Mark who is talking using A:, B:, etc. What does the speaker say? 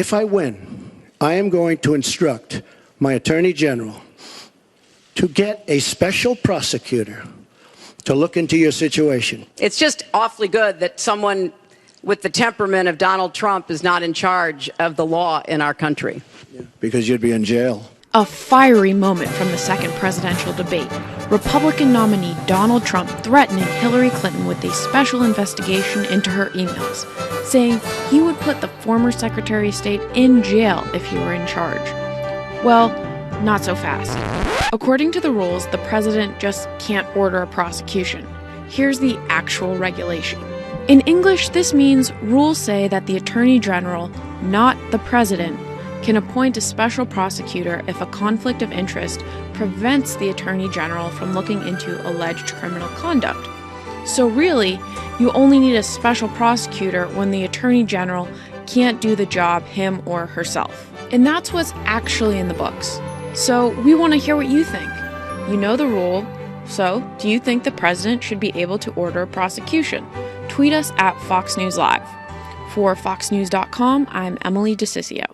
A: if I win, I am going to instruct my Attorney General to get a special prosecutor to look into your situation.
B: It's just awfully good that someone with the temperament of Donald Trump is not in charge of the law in our country.
A: Because you'd be in jail.
C: A fiery moment from the second presidential debate. Republican nominee Donald Trump threatening Hillary Clinton with a special investigation into her emails, saying he would put the former Secretary of State in jail if he were in charge. Well, not so fast. According to the rules, the president just can't order a prosecution. Here's the actual regulation. In English, this means rules say that the Attorney General, not the president, can appoint a special prosecutor if a conflict of interest prevents the Attorney General from looking into alleged criminal conduct. So really, you only need a special prosecutor when the Attorney General can't do the job him or herself. And that's what's actually in the books. So we want to hear what you think. You know the rule, so do you think the president should be able to order a prosecution? Tweet us at Fox News Live. For FoxNews.com, I'm Emily DeCiccio.